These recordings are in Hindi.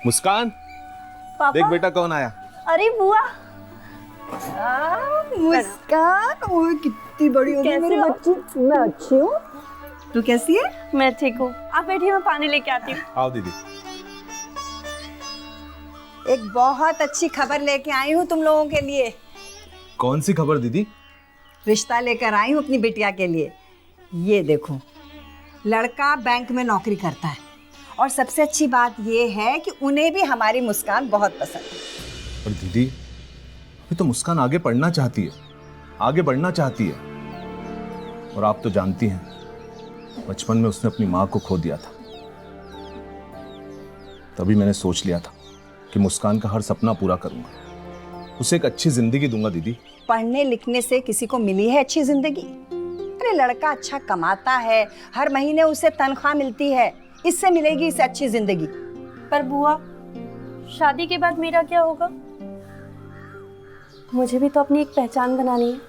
मुस्कान, पापा। देख बेटा कौन आया। अरे बुआ। मुस्कान, ओए कितनी बड़ी हो गई मेरी बच्ची। मैं अच्छी हूँ, तू कैसी है? मैं ठीक हूँ, आप बैठिए, मैं पानी लेके आती हूँ। आओ दीदी। एक बहुत अच्छी खबर लेके आई हूँ तुम लोगों के लिए। कौन सी खबर दीदी? रिश्ता लेकर आई हूँ अपनी बिटिया के लिए। ये देखो, लड़का बैंक में नौकरी करता है और सबसे अच्छी बात ये है कि उन्हें भी हमारी मुस्कान बहुत पसंद है। पर दीदी, अभी तो मुस्कान आगे पढ़ना चाहती है, आगे बढ़ना चाहती है। और आप तो जानती हैं, बचपन में उसने अपनी माँ को खो दिया था। तभी मैंने सोच लिया था कि मुस्कान का हर सपना पूरा करूंगा, उसे एक अच्छी जिंदगी दूंगा। दीदी, पढ़ने लिखने से किसी को मिली है अच्छी जिंदगी? अरे लड़का अच्छा कमाता है, हर महीने उसे तनख्वाह मिलती है, इससे मिलेगी इसे अच्छी जिंदगी। पर बुआ, शादी के बाद मेरा क्या होगा? मुझे भी तो अपनी एक पहचान बनानी है।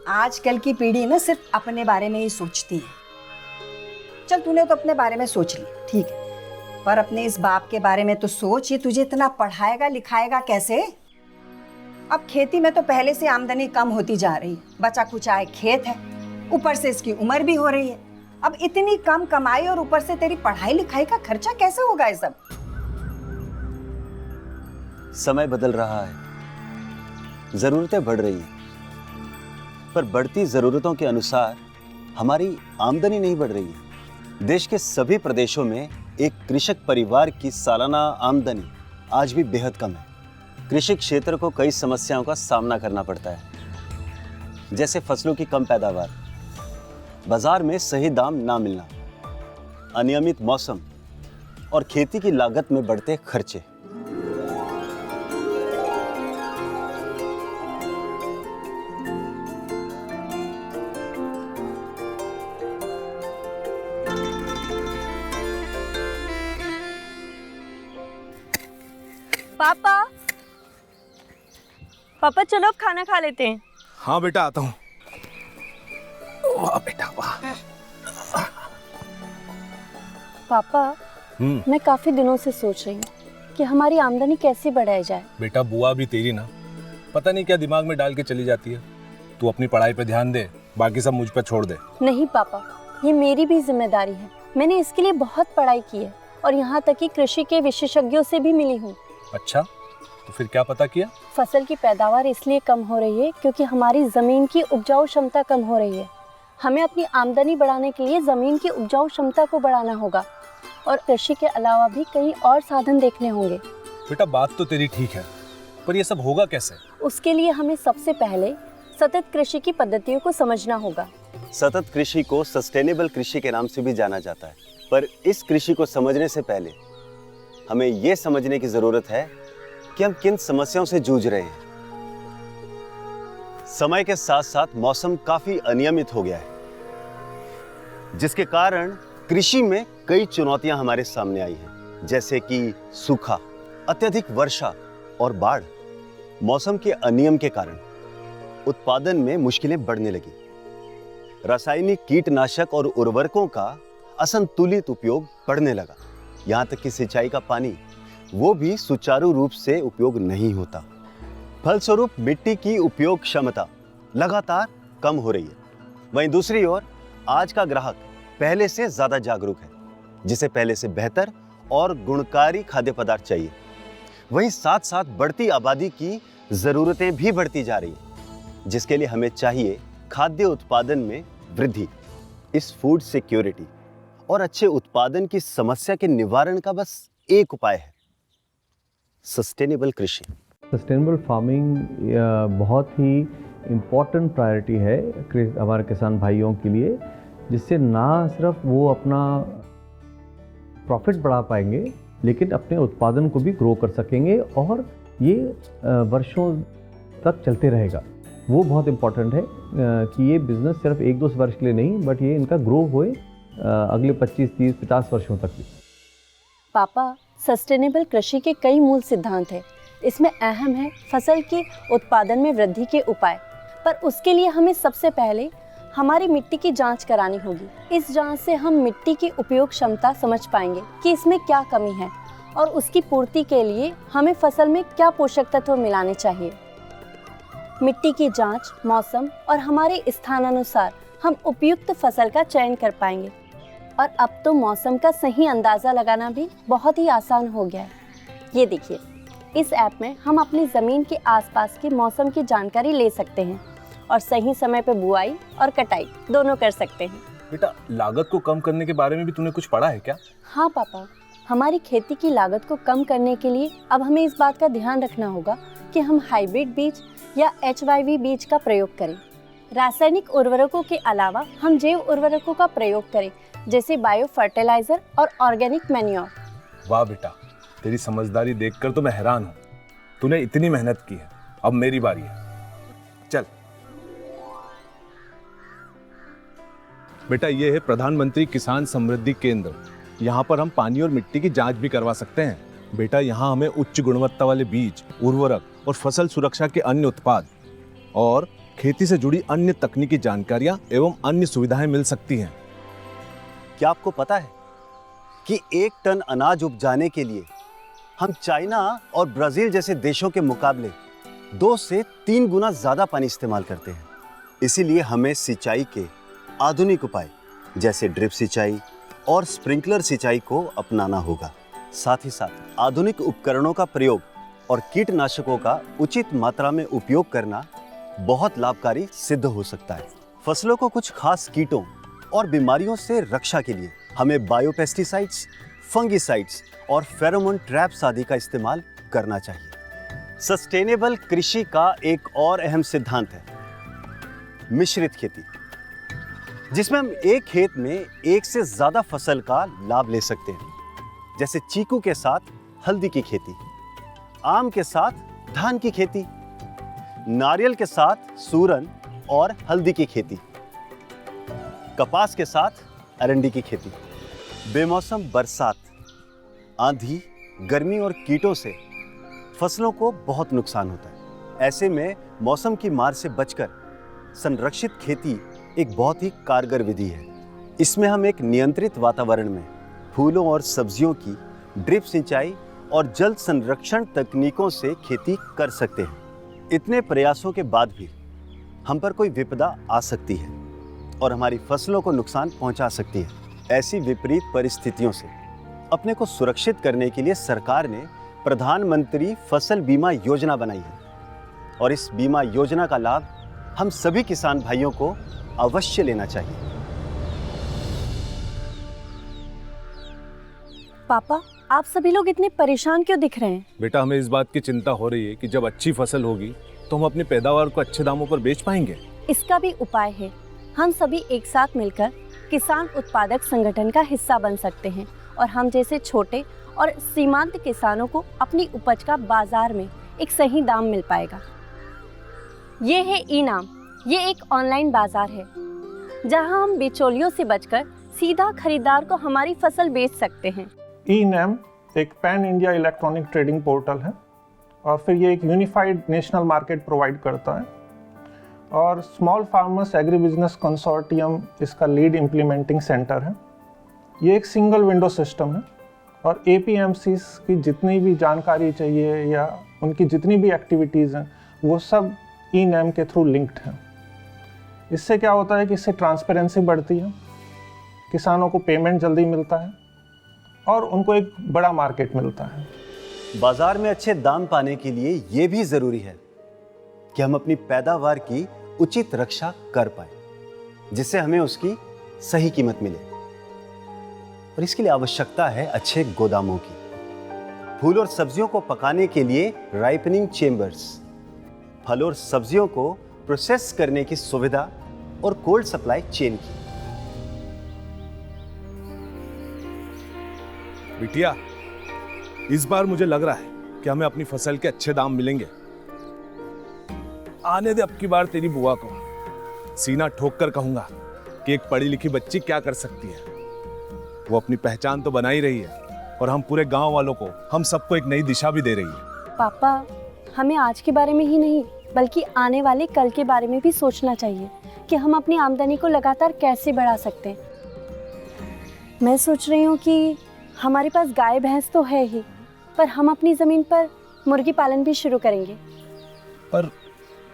आजकल की पीढ़ी ना सिर्फ अपने बारे में ही सोचती है। चल, तूने तो अपने बारे में सोच ली, ठीक है, पर अपने इस बाप के बारे में तो सोच। ये तुझे इतना पढ़ाएगा लिखाएगा कैसे? अब खेती में तो पहले से आमदनी कम होती जा रही है, बचा कुचा एक खेत है, ऊपर से इसकी उम्र भी हो रही है। अब इतनी कम कमाई और ऊपर से तेरी पढ़ाई लिखाई का खर्चा कैसे होगा? ये सब समय बदल रहा है, जरूरतें बढ़ रही हैं, पर बढ़ती जरूरतों के अनुसार हमारी आमदनी नहीं बढ़ रही है। देश के सभी प्रदेशों में एक कृषक परिवार की सालाना आमदनी आज भी बेहद कम है। कृषि क्षेत्र को कई समस्याओं का सामना करना पड़ता है, जैसे फसलों की कम पैदावार, बाजार में सही दाम ना मिलना, अनियमित मौसम और खेती की लागत में बढ़ते खर्चे। पापा, पापा चलो अब खाना खा लेते हैं। हाँ बेटा, आता हूँ। वाह बेटा वाह। पापा, मैं काफी दिनों से सोच रही हूँ कि हमारी आमदनी कैसे बढ़ाई जाए। बेटा, बुआ भी तेरी ना, पता नहीं क्या दिमाग में डाल के चली जाती है। तू अपनी पढ़ाई पे ध्यान दे, बाकी सब मुझ पर छोड़ दे। नहीं पापा, ये मेरी भी जिम्मेदारी है। मैंने इसके लिए बहुत पढ़ाई की है और यहाँ तक कि कृषि के विशेषज्ञों से भी मिली हूँ। अच्छा, तो फिर क्या पता किया? फसल की पैदावार इसलिए कम हो रही है क्योंकि हमारी जमीन की उपजाऊ क्षमता कम हो रही है। हमें अपनी आमदनी बढ़ाने के लिए जमीन की उपजाऊ क्षमता को बढ़ाना होगा और कृषि के अलावा भी कई और साधन देखने होंगे। बेटा, बात तो तेरी ठीक है, पर ये सब होगा कैसे? उसके लिए हमें सबसे पहले सतत कृषि की पद्धतियों को समझना होगा। सतत कृषि को सस्टेनेबल कृषि के नाम से भी जाना जाता है, पर इस कृषि को समझने से पहले हमें यह समझने की जरूरत है कि हम किन समस्याओं से जूझ रहे हैं। समय के साथ साथ मौसम काफी अनियमित हो गया है, जिसके कारण कृषि में कई चुनौतियां हमारे सामने आई हैं, जैसे कि सूखा, अत्यधिक वर्षा और बाढ़। मौसम के अनियम के कारण उत्पादन में मुश्किलें बढ़ने लगी। रासायनिक कीटनाशक और उर्वरकों का असंतुलित उपयोग बढ़ने लगा। यहाँ तक कि सिंचाई का पानी वो भी सुचारू रूप से उपयोग नहीं होता। फलस्वरूप मिट्टी की उपयोग क्षमता लगातार कम हो रही है। वहीं दूसरी ओर आज का ग्राहक पहले से ज्यादा जागरूक है, जिसे पहले से बेहतर और गुणकारी खाद्य पदार्थ चाहिए। वहीं साथ साथ बढ़ती आबादी की जरूरतें भी बढ़ती जा रही है, जिसके लिए हमें चाहिए खाद्य उत्पादन में वृद्धि। इस फूड सिक्योरिटी और अच्छे उत्पादन की समस्या के निवारण का बस एक उपाय है, सस्टेनेबल कृषि। सस्टेनेबल फार्मिंग बहुत ही इम्पॉर्टेंट प्रायोरिटी है हमारे किसान भाइयों के लिए, जिससे ना सिर्फ वो अपना प्रॉफिट बढ़ा पाएंगे, लेकिन अपने उत्पादन को भी ग्रो कर सकेंगे और ये वर्षों तक चलते रहेगा। वो बहुत इम्पॉर्टेंट है कि ये बिज़नेस सिर्फ 1-2 वर्ष के लिए नहीं, बट ये इनका ग्रो होए अगले 25, 30, 50 वर्षों तक भी। पापा, सस्टेनेबल कृषि के कई मूल सिद्धांत हैं। इसमें अहम है फसल के उत्पादन में वृद्धि के उपाय। पर उसके लिए हमें सबसे पहले हमारी मिट्टी की जांच करानी होगी। इस जांच से हम मिट्टी की उपयोग क्षमता समझ पाएंगे कि इसमें क्या कमी है और उसकी पूर्ति के लिए हमें फसल में क्या पोषक तत्व मिलाने चाहिए। मिट्टी की जांच, मौसम और हमारे स्थानानुसार हम उपयुक्त फसल का चयन कर पाएंगे। और अब तो मौसम का सही अंदाज़ा लगाना भी बहुत ही आसान हो गया है। ये देखिए, इस ऐप में हम अपनी ज़मीन के आसपास के मौसम की जानकारी ले सकते हैं और सही समय पर बुआई और कटाई दोनों कर सकते हैं। बेटा, लागत को कम करने के बारे में भी तूने कुछ पढ़ा है क्या? हाँ पापा, हमारी खेती की लागत को कम करने के लिए अब हमें इस बात का ध्यान रखना होगा कि हम हाइब्रिड बीज या HYV बीज का प्रयोग करें। रासायनिक उर्वरकों के अलावा हम जैव उर्वरकों का प्रयोग करें, जैसे बायो फर्टिलाइजर और ऑर्गेनिक मैन्योर। वाह बेटा, तेरी समझदारी देखकर तो मैं हैरान हूँ। तूने इतनी मेहनत की है, अब मेरी बारी है। चल बेटा, ये है प्रधानमंत्री किसान समृद्धि केंद्र। यहाँ पर हम पानी और मिट्टी की जांच भी करवा सकते हैं। बेटा, यहाँ हमें उच्च गुणवत्ता वाले बीज, उर्वरक और फसल सुरक्षा के अन्य उत्पाद और खेती से जुड़ी अन्य तकनीकी जानकारियाँ एवं अन्य सुविधाएं मिल सकती हैं। क्या आपको पता है कि 1 टन अनाज उपजाने के लिए हम चाइना और ब्राजील जैसे देशों के मुकाबले 2 से 3 गुना ज्यादा पानी इस्तेमाल करते हैं। इसीलिए हमें सिंचाई के आधुनिक उपाय जैसे ड्रिप सिंचाई और स्प्रिंकलर सिंचाई को अपनाना होगा। साथ ही साथ आधुनिक उपकरणों का प्रयोग और कीटनाशकों का उचित मात्रा में उपयोग करना बहुत लाभकारी सिद्ध हो सकता है। फसलों को कुछ खास कीटों और बीमारियों से रक्षा के लिए हमें बायोपेस्टिसाइड्स, फंगिसाइड्स और फेरोमोन ट्रैप्स आदि का इस्तेमाल करना चाहिए। सस्टेनेबल कृषि का एक और अहम सिद्धांत है मिश्रित खेती, जिसमें हम एक खेत में एक से ज्यादा फसल का लाभ ले सकते हैं, जैसे चीकू के साथ हल्दी की खेती, आम के साथ धान की खेती, नारियल के साथ सूरन और हल्दी की खेती, कपास के साथ अरंडी की खेती। बेमौसम बरसात, आंधी, गर्मी और कीटों से फसलों को बहुत नुकसान होता है। ऐसे में मौसम की मार से बचकर संरक्षित खेती एक बहुत ही कारगर विधि है। इसमें हम एक नियंत्रित वातावरण में फूलों और सब्जियों की ड्रिप सिंचाई और जल संरक्षण तकनीकों से खेती कर सकते हैं। इतने प्रयासों के बाद भी हम पर कोई विपदा आ सकती है और हमारी फसलों को नुकसान पहुंचा सकती है। ऐसी विपरीत परिस्थितियों से अपने को सुरक्षित करने के लिए सरकार ने प्रधानमंत्री फसल बीमा योजना बनाई है और इस बीमा योजना का लाभ हम सभी किसान भाइयों को अवश्य लेना चाहिए। पापा, आप सभी लोग इतने परेशान क्यों दिख रहे हैं? बेटा, हमें इस बात की चिंता हो रही है कि जब अच्छी फसल होगी तो हम अपनी पैदावार को अच्छे दामों पर बेच पाएंगे। इसका भी उपाय है। हम सभी एक साथ मिलकर किसान उत्पादक संगठन का हिस्सा बन सकते हैं और हम जैसे छोटे और सीमांत किसानों को अपनी उपज का बाजार में एक सही दाम मिल पाएगा। ये है ई-नाम। ये एक ऑनलाइन बाजार है जहां हम बिचौलियों से बचकर सीधा खरीदार को हमारी फसल बेच सकते हैं। ई-नाम एक pan India electronic trading portal है और फिर ये एक यूनिफाइड नेशनल मार्केट प्रोवाइड करता है और small farmers agri business consortium इसका लीड इम्प्लीमेंटिंग सेंटर है। ये एक सिंगल विंडो सिस्टम है और APMCs की जितनी भी जानकारी चाहिए या उनकी जितनी भी एक्टिविटीज़ हैं वो सब ई-नाम के थ्रू लिंक्ड हैं। इससे क्या होता है कि इससे ट्रांसपेरेंसी बढ़ती है, किसानों को पेमेंट जल्दी मिलता है और उनको एक बड़ा मार्केट मिलता है। बाजार में अच्छे दाम पाने के लिए ये भी जरूरी है कि हम अपनी पैदावार की उचित रक्षा कर पाए, जिससे हमें उसकी सही कीमत मिले। और इसके लिए आवश्यकता है अच्छे गोदामों की, फूल और सब्जियों को पकाने के लिए राइपनिंग चेम्बर्स, फल और सब्जियों को प्रोसेस करने की सुविधा और कोल्ड सप्लाई चेन की। बिटिया, इस बार मुझे लग रहा है कि हमें अपनी फसल के अच्छे दाम मिलेंगे। आने दे अब की बार तेरी बुआ को, सीना ठोक कर कहूंगा कि एक पढ़ी लिखी बच्ची क्या कर सकती है। वो अपनी पहचान तो बना ही रही है और हम पूरे गांव वालों को, हम सबको एक नई दिशा भी दे रही है। पापा, हमें आज के बारे में ही नहीं बल्कि आने वाले कल के बारे में भी सोचना चाहिए कि हम अपनी आमदनी को लगातार कैसे बढ़ा सकते हैं। मैं सोच रही हूँ कि हमारे पास गाय भैंस तो है ही, पर हम अपनी ज़मीन पर मुर्गी पालन भी शुरू करेंगे। पर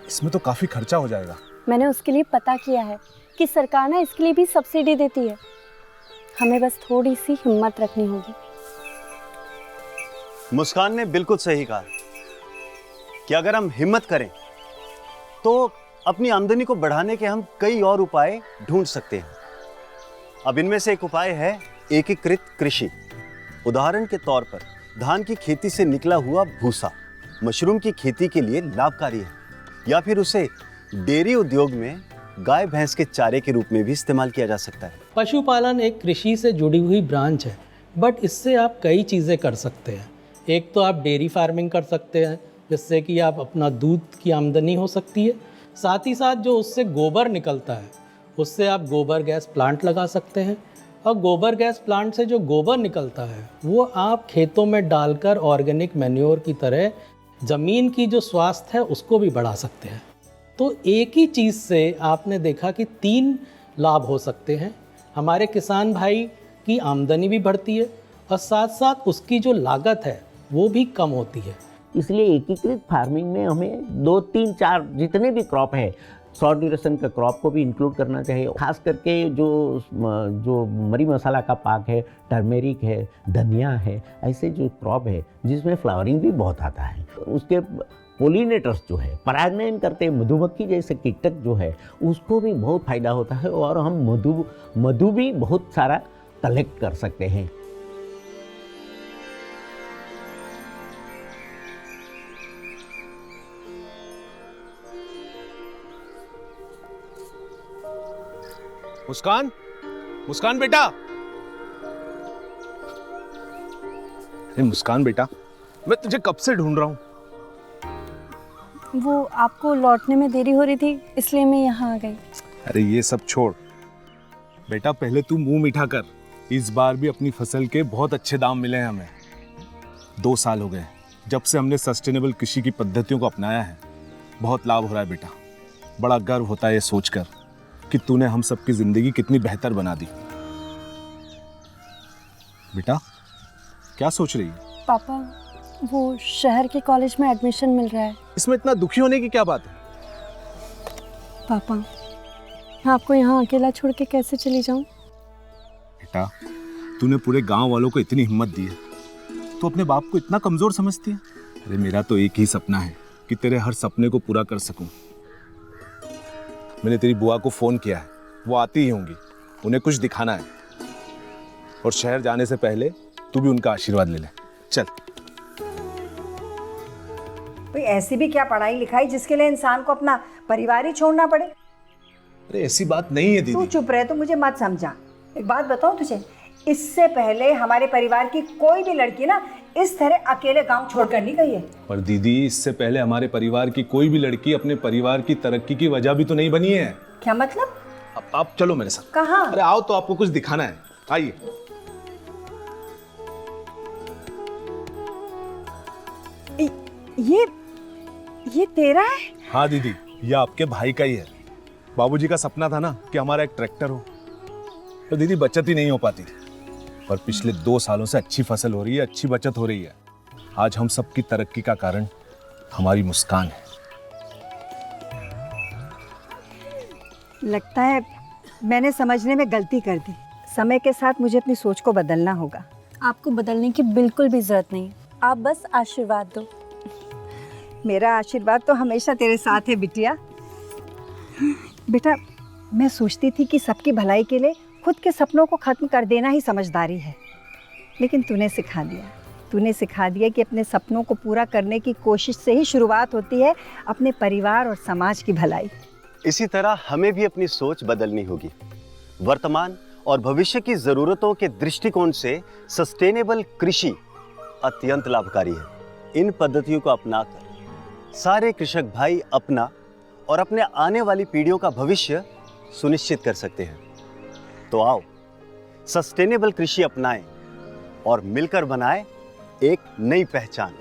इसमें तो काफी खर्चा हो जाएगा। मैंने उसके लिए पता किया है कि सरकार ना इसके लिए भी सब्सिडी देती है। हमें बस थोड़ी सी हिम्मत रखनी होगी। मुस्कान ने बिल्कुल सही कहा कि अगर हम हिम्मत करें तो अपनी आमदनी को बढ़ाने के हम कई और उपाय ढूंढ सकते हैं। अब इनमें से एक उपाय है एकीकृत कृषि। उदाहरण के तौर पर धान की खेती से निकला हुआ भूसा मशरूम की खेती के लिए लाभकारी है, या फिर उसे डेयरी उद्योग में गाय भैंस के चारे के रूप में भी इस्तेमाल किया जा सकता है। पशुपालन एक कृषि से जुड़ी हुई ब्रांच है, बट इससे आप कई चीज़ें कर सकते हैं। एक तो आप डेयरी फार्मिंग कर सकते हैं, जिससे कि आप अपना दूध की आमदनी हो सकती है। साथ ही साथ जो उससे गोबर निकलता है उससे आप गोबर गैस प्लांट लगा सकते हैं, और गोबर गैस प्लांट से जो गोबर निकलता है वो आप खेतों में डालकर ऑर्गेनिक मैन्योर की तरह ज़मीन की जो स्वास्थ्य है उसको भी बढ़ा सकते हैं। तो एक ही चीज़ से आपने देखा कि 3 लाभ हो सकते हैं। हमारे किसान भाई की आमदनी भी बढ़ती है और साथ साथ उसकी जो लागत है वो भी कम होती है। इसलिए एकीकृत फार्मिंग में हमें 2, 3, 4 जितने भी क्रॉप है, शॉर्ट ड्यूरेशन का क्रॉप को भी इंक्लूड करना चाहिए। खास करके जो मरी मसाला का पाक है, टर्मेरिक है, धनिया है, ऐसे जो क्रॉप है जिसमें फ्लावरिंग भी बहुत आता है, उसके पोलिनेटर्स जो है परागनयन करते हैं, मधुमक्खी जैसे कीटक जो है उसको भी बहुत फायदा होता है, और हम मधु भी बहुत सारा कलेक्ट कर सकते हैं। मुस्कान, मुस्कान बेटा। अरे मुस्कान बेटा, मैं तुझे कब से ढूंढ रहा हूँ। वो आपको लौटने में देरी हो रही थी इसलिए मैं यहाँ आ गई। अरे ये सब छोड़ बेटा, पहले तू मुंह मीठा कर। इस बार भी अपनी फसल के बहुत अच्छे दाम मिले हैं हमें। 2 साल हो गए जब से हमने सस्टेनेबल कृषि की पद्धतियों को अपनाया है। बहुत लाभ हो रहा है बेटा। बड़ा गर्व होता है ये सोचकर कि तूने हम सबकी जिंदगी कितनी बेहतर बना दी। बेटा क्या सोच रही है? पापा, वो शहर के कॉलेज में एडमिशन मिल रहा है। इसमें इतना दुखी होने की क्या बात है? पापा, मैं आपको यहाँ अकेला छोड़ के कैसे चली जाऊँ? बेटा, तूने पूरे गांव वालों को इतनी हिम्मत दी है, तो अपने बाप को इतना कमजोर समझती है? अरे मेरा तो एक ही सपना है कि तेरे हर सपने को पूरा कर सकूं। मैंने तेरी बुआ को फोन किया है, वो आती ही होंगी। उन्हें कुछ दिखाना है, और शहर जाने से पहले तू भी उनका आशीर्वाद ले ले। चल। भाई ऐसी भी क्या पढ़ाई लिखाई जिसके लिए इंसान को अपना परिवार ही छोड़ना पड़े? अरे ऐसी बात नहीं है तू दीदी। चुप रहे तो मुझे मत समझा। एक बात बताऊं तुझे, इससे पहले हमारे परिवार की कोई भी लड़की ना इस तरह अकेले गांव छोड़कर नहीं गई है। पर दीदी, इससे पहले हमारे परिवार की कोई भी लड़की अपने परिवार की तरक्की की वजह भी तो नहीं बनी है। क्या मतलब? अब आप चलो मेरे साथ। कहाँ? अरे आओ तो, आपको कुछ दिखाना है। आइए। ये तेरा है? हाँ दीदी, ये आपके भाई का ही है। बाबूजी का सपना था ना कि हमारा एक ट्रैक्टर हो, तो दीदी बचत ही नहीं हो पाती थी। पर पिछले 2 सालों से अच्छी फसल हो रही है, अच्छी बचत हो रही है। आज हम सबकी तरक्की का कारण हमारी मुस्कान है। लगता है मैंने समझने में गलती कर दी। समय के साथ मुझे अपनी सोच को बदलना होगा। आपको बदलने की बिल्कुल भी जरूरत नहीं, आप बस आशीर्वाद दो। मेरा आशीर्वाद तो हमेशा तेरे साथ है बिटिया। बेटा, मैं सोचती थी कि सबकी भलाई के लिए खुद के सपनों को खत्म कर देना ही समझदारी है, लेकिन तूने सिखा दिया कि अपने सपनों को पूरा करने की कोशिश से ही शुरुआत होती है अपने परिवार और समाज की भलाई। इसी तरह हमें भी अपनी सोच बदलनी होगी। वर्तमान और भविष्य की जरूरतों के दृष्टिकोण से सस्टेनेबल कृषि अत्यंत लाभकारी है। इन पद्धतियों को अपनाकर सारे कृषक भाई अपना और अपने आने वाली पीढ़ियों का भविष्य सुनिश्चित कर सकते हैं। तो आओ, सस्टेनेबल कृषि अपनाएं और मिलकर बनाएं एक नई पहचान।